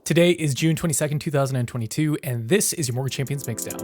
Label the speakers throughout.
Speaker 1: Today is June 22nd, 2022, and this is your Mortgage Champions Mixdown.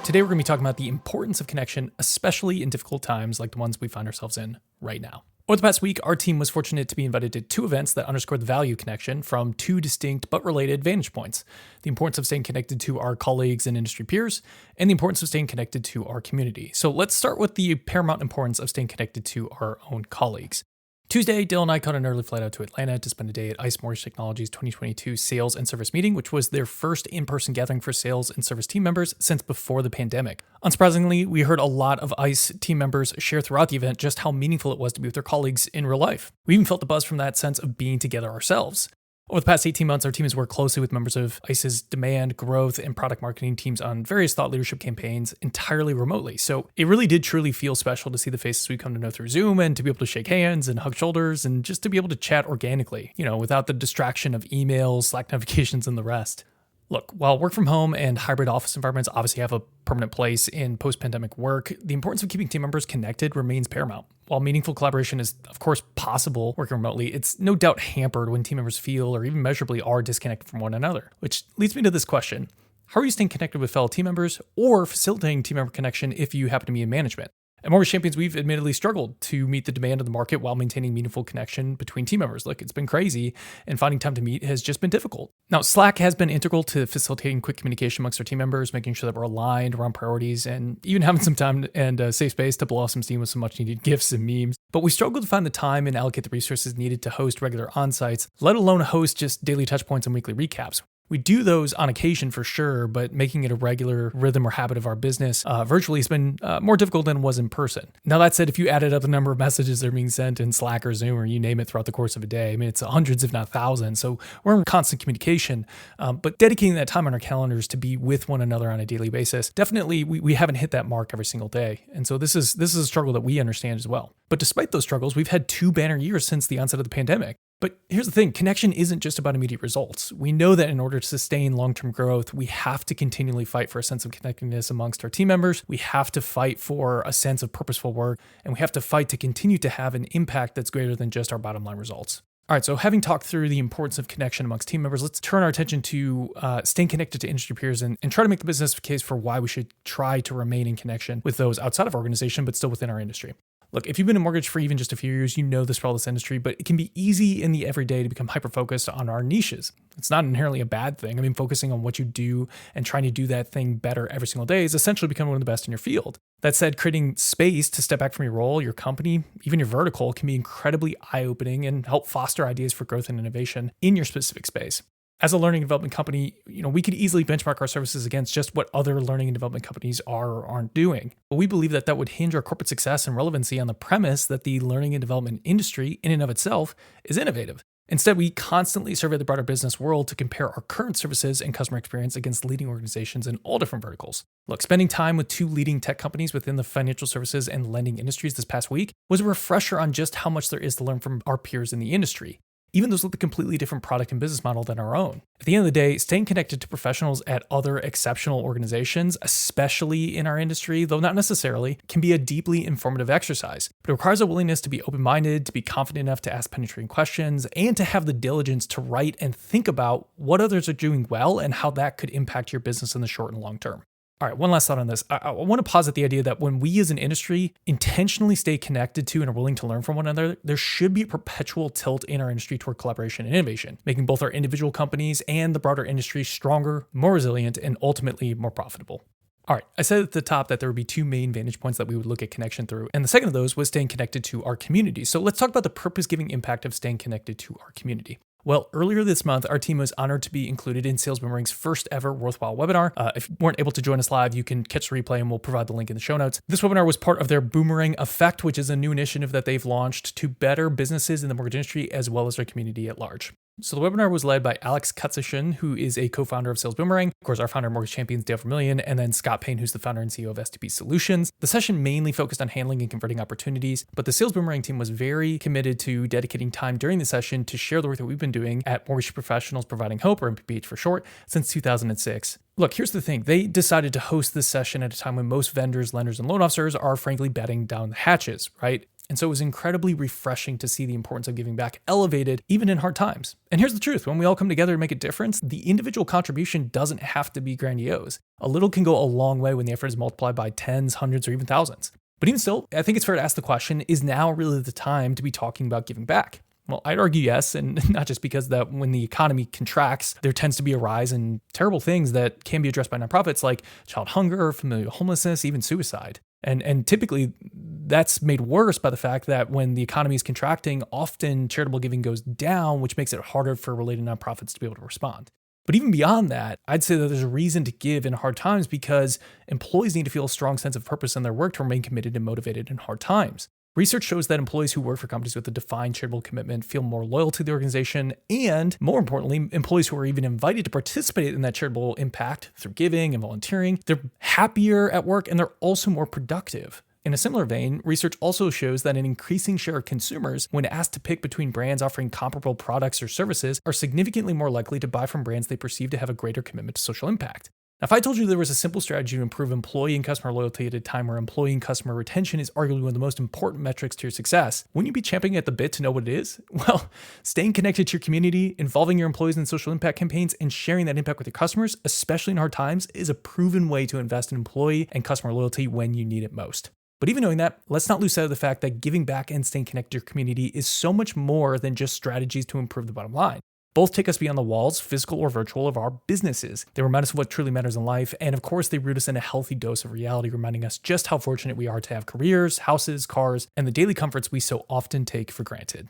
Speaker 1: Today, we're going to be talking about the importance of connection, especially in difficult times like the ones we find ourselves in right now. Over the past week, our team was fortunate to be invited to two events that underscored the value of connection from two distinct but related vantage points: the importance of staying connected to our colleagues and industry peers, and the importance of staying connected to our community. So let's start with the paramount importance of staying connected to our own colleagues. Tuesday, Dale and I caught an early flight out to Atlanta to spend a day at ICE Mortgage Technology's 2022 Sales and Service Meeting, which was their first in-person gathering for sales and service team members since before the pandemic. Unsurprisingly, we heard a lot of ICE team members share throughout the event just how meaningful it was to be with their colleagues in real life. We even felt the buzz from that sense of being together ourselves. Over the past 18 months, our team has worked closely with members of ICE's demand, growth, and product marketing teams on various thought leadership campaigns entirely remotely. So it really did truly feel special to see the faces we come to know through Zoom and to be able to shake hands and hug shoulders and just to be able to chat organically, without the distraction of emails, Slack notifications, and the rest. Look, while work from home and hybrid office environments obviously have a permanent place in post-pandemic work, the importance of keeping team members connected remains paramount. While meaningful collaboration is, of course, possible working remotely, it's no doubt hampered when team members feel or even measurably are disconnected from one another. Which leads me to this question: how are you staying connected with fellow team members or facilitating team member connection if you happen to be in management? At Mortgage Champions, we've admittedly struggled to meet the demand of the market while maintaining meaningful connection between team members. Look, it's been crazy, and finding time to meet has just been difficult. Now, Slack has been integral to facilitating quick communication amongst our team members, making sure that we're aligned around priorities, and even having some time and a safe space to blow off some steam with some much-needed GIFs and memes. But we struggle to find the time and allocate the resources needed to host regular on-sites, let alone host just daily touchpoints and weekly recaps. We do those on occasion for sure, but making it a regular rhythm or habit of our business virtually has been more difficult than it was in person. Now, that said, if you added up the number of messages that are being sent in Slack or Zoom or you name it throughout the course of a day, it's hundreds, if not thousands. So we're in constant communication, but dedicating that time on our calendars to be with one another on a daily basis, definitely we haven't hit that mark every single day. And so this is a struggle that we understand as well. But despite those struggles, we've had two banner years since the onset of the pandemic. But here's the thing, connection isn't just about immediate results. We know that in order to sustain long-term growth, we have to continually fight for a sense of connectedness amongst our team members. We have to fight for a sense of purposeful work, and we have to fight to continue to have an impact that's greater than just our bottom line results. All right, so having talked through the importance of connection amongst team members, let's turn our attention to staying connected to industry peers and try to make the business case for why we should try to remain in connection with those outside of our organization, but still within our industry. Look, if you've been in mortgage for even just a few years, you know this for all this industry, but it can be easy in the everyday to become hyper-focused on our niches. It's not inherently a bad thing. Focusing on what you do and trying to do that thing better every single day is essentially becoming one of the best in your field. That said, creating space to step back from your role, your company, even your vertical can be incredibly eye-opening and help foster ideas for growth and innovation in your specific space. As a learning and development company, we could easily benchmark our services against just what other learning and development companies are or aren't doing. But we believe that would hinge our corporate success and relevancy on the premise that the learning and development industry in and of itself is innovative. Instead, we constantly survey the broader business world to compare our current services and customer experience against leading organizations in all different verticals. Look, spending time with two leading tech companies within the financial services and lending industries this past week was a refresher on just how much there is to learn from our peers in the industry, even those with a completely different product and business model than our own. At the end of the day, staying connected to professionals at other exceptional organizations, especially in our industry, though not necessarily, can be a deeply informative exercise. But it requires a willingness to be open-minded, to be confident enough to ask penetrating questions, and to have the diligence to write and think about what others are doing well and how that could impact your business in the short and long term. All right, one last thought on this. I want to posit the idea that when we as an industry intentionally stay connected to and are willing to learn from one another, there should be a perpetual tilt in our industry toward collaboration and innovation, making both our individual companies and the broader industry stronger, more resilient, and ultimately more profitable. All right, I said at the top that there would be two main vantage points that we would look at connection through, and the second of those was staying connected to our community. So let's talk about the purpose-giving impact of staying connected to our community. Well, earlier this month, our team was honored to be included in Sales Boomerang's first ever worthwhile webinar. If you weren't able to join us live, you can catch the replay and we'll provide the link in the show notes. This webinar was part of their Boomerang Effect, which is a new initiative that they've launched to better businesses in the mortgage industry as well as their community at large. So the webinar was led by Alex Kutzishin, who is a co-founder of Sales Boomerang, of course, our founder of Mortgage Champions, Dale Vermillion, and then Scott Payne, who's the founder and CEO of STP Solutions. The session mainly focused on handling and converting opportunities, but the Sales Boomerang team was very committed to dedicating time during the session to share the work that we've been doing at Mortgage Professionals Providing Hope, or MPPH for short, since 2006. Look, here's the thing. They decided to host this session at a time when most vendors, lenders, and loan officers are frankly batting down the hatches, right? And so it was incredibly refreshing to see the importance of giving back elevated even in hard times. And here's the truth. When we all come together to make a difference, the individual contribution doesn't have to be grandiose. A little can go a long way when the effort is multiplied by tens, hundreds, or even thousands. But even still, I think it's fair to ask the question, is now really the time to be talking about giving back? Well, I'd argue yes, and not just because that when the economy contracts, there tends to be a rise in terrible things that can be addressed by nonprofits like child hunger, familial homelessness, even suicide. And typically that's made worse by the fact that when the economy is contracting, often charitable giving goes down, which makes it harder for related nonprofits to be able to respond. But even beyond that, I'd say that there's a reason to give in hard times because employees need to feel a strong sense of purpose in their work to remain committed and motivated in hard times. Research shows that employees who work for companies with a defined charitable commitment feel more loyal to the organization, and more importantly, employees who are even invited to participate in that charitable impact through giving and volunteering, they're happier at work and they're also more productive. In a similar vein, research also shows that an increasing share of consumers, when asked to pick between brands offering comparable products or services, are significantly more likely to buy from brands they perceive to have a greater commitment to social impact. Now, if I told you there was a simple strategy to improve employee and customer loyalty at a time where employee and customer retention is arguably one of the most important metrics to your success, wouldn't you be champing at the bit to know what it is? Well, staying connected to your community, involving your employees in social impact campaigns, and sharing that impact with your customers, especially in hard times, is a proven way to invest in employee and customer loyalty when you need it most. But even knowing that, let's not lose sight of the fact that giving back and staying connected to your community is so much more than just strategies to improve the bottom line. Both take us beyond the walls, physical or virtual, of our businesses. They remind us of what truly matters in life, and of course, they root us in a healthy dose of reality, reminding us just how fortunate we are to have careers, houses, cars, and the daily comforts we so often take for granted.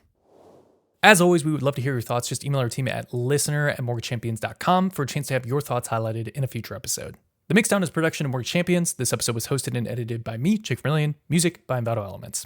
Speaker 1: As always, we would love to hear your thoughts. Just email our team at listener@mortgagechampions.com for a chance to have your thoughts highlighted in a future episode. The Mixdown is a production of Mortgage Champions. This episode was hosted and edited by me, Jake Vermillion. Music by Envato Elements.